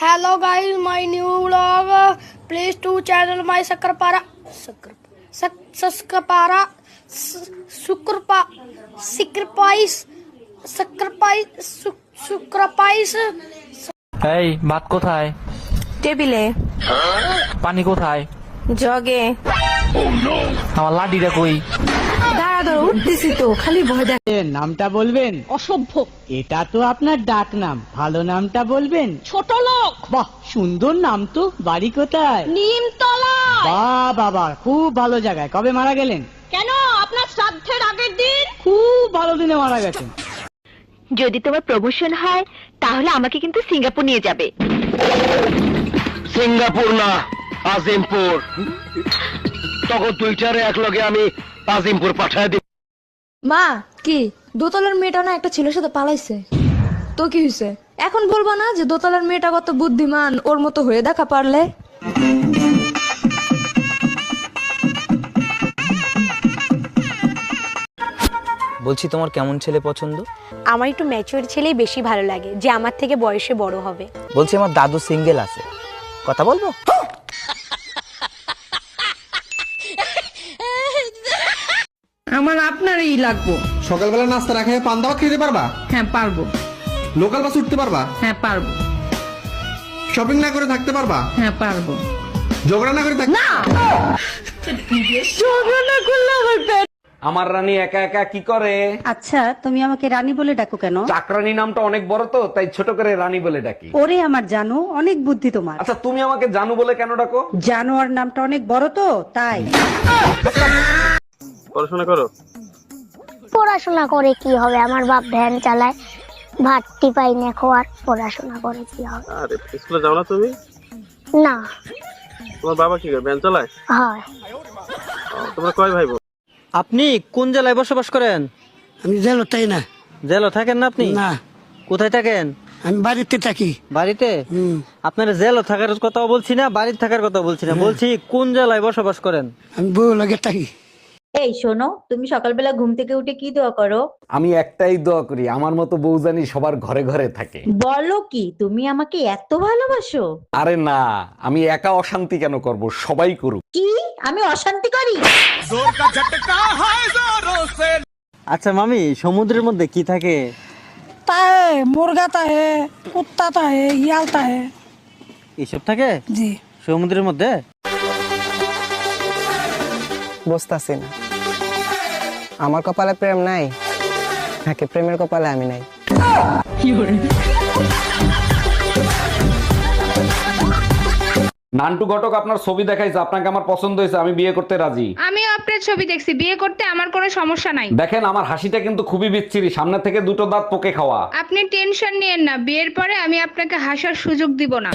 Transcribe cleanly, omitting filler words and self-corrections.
Hello guys, my new vlog. Please to channel my Sakrapara. Sakrapara. Sukrapais. এই ভাত কোথায়? টেবিলে। পানি কোথায়? জগে। আমার লাঠিটা কই? দাঁড়া উঠতেছি তো, খালি ভয় দেখ। নামটা বলবেন? অসভ্য। এটা তো আপনার ডাক নাম, ভালো নামটা বলবেন? ছোট লোক। বাহ, সুন্দর নাম তো। বাড়ি কোথায়? নিমতলা। বাহ বাবা, খুব ভালো জায়গায়। কবে মারা গেলেন? কেন, আপনার শ্রাদ্ধের আগের দিন। খুব ভালো দিনে মারা গেছেন। যদি তোমার প্রমোশন হয় তাহলে আমাকে কিন্তু সিঙ্গাপুর নিয়ে যাবে। সিঙ্গাপুর না, আজিমপুর। তখন দুইটারে একলগে আমি আজিমপুর পাঠায় দিব। মা, কি দোতলার মেয়েটা না একটা ছেলের সাথে পালাইছে? তো কি হয়েছে? এখন বলবো না যে দোতলার মেয়েটা কত বুদ্ধিমান, ওর মতো হয়ে দেখা পারলে? বলছি, তোমার কেমন ছেলে পছন্দ? আমার একটু ম্যাচিওর ছেলেই বেশি ভালো লাগে, যে আমার থেকে বয়সে বড় হবে। বলছি, আমার দাদু সিঙ্গেল আছে, কথা বলবো? আমার আপনারই লাগবো। সকালবেলা নাস্তা না খেয়ে পান দাওয়া খেতে পারবা? হ্যাঁ পারবো। লোকাল বাস উঠতে পারবা? হ্যাঁ পারবো। শপিং না করে থাকতে পারবা? হ্যাঁ পারবো। ঝগড়া না করে থাকতে? আমার রানী একা একা কি করে? আচ্ছা, তুমি আমাকে রানী বলে ডাকো কেন? চাকরানী নামটা অনেক বড় তো, তাই ছোট করে রানী বলে ডাকি। ওরে আমার জানো, অনেক বুদ্ধি তোমার। আচ্ছা, তুমি আমাকে জানু বলে কেন ডাকো? জানোয়ার নামটা অনেক বড় তো, তাই। পড়াশোনা করো? পড়াশোনা করে কি হবে, আমার বাপ ভ্যান চালায়, ভাতটি পাই না খাওয়ার, পড়াশোনা করে কি হবে? আরে স্কুলে যাও না তুমি? না। তোমার বাবা কি করে, ভ্যান চালায়? হয়। তোমরা কয় ভাই বোন? আপনি কোন জেলায় বসবাস করেন? আমি জেল তাই না। জেলে থাকেন না আপনি? না, কোথায় থাকেন? আমি বাড়িতে থাকি। বাড়িতে? আপনার জেলে থাকার কথা বলছি না, বাড়িতে থাকার কথা বলছি না, বলছি কোন জেলায় বসবাস করেন? আমি বউ লাগে থাকি। এই শোনো, তুমি সকালবেলা ঘুম থেকে উঠে কি দোয়া করো? আমি একটাই দোয়া করি, আমার মতো বউ জানি সবার ঘরে ঘরে থাকে। বলো কি, তুমি আমাকে এত ভালোবাসো? আরে না, আমি একা অশান্তি কেন করব, সবাই করুক। কি, আমি অশান্তি করি? আচ্ছা মামি, সমুদ্রের মধ্যে কি থাকে? তাহে মুরগা, তাহে কুত্তা, তাহে ইয়াল, তাহে এসব থাকে? জি। সমুদ্রের মধ্যে বসতাছি না। আমার কপালে প্রেম নাই, নাকি প্রেমের কপালে আমি নাই? নান্টু ঘটক আপনার ছবি দেখাইছে, আপনাকে আমার পছন্দ হয়েছে, আমি বিয়ে করতে রাজি। আমিও আপনার ছবি দেখছি, বিয়ে করতে আমার কোনো সমস্যা নাই। দেখেন, আমার হাসিটা কিন্তু খুবই বিচ্ছিরি, সামনে থেকে দুটো দাঁত পোকে খাওয়া। আপনি টেনশন নিয়েন না, বিয়ের পরে আমি আপনাকে হাসার সুযোগ দিব না।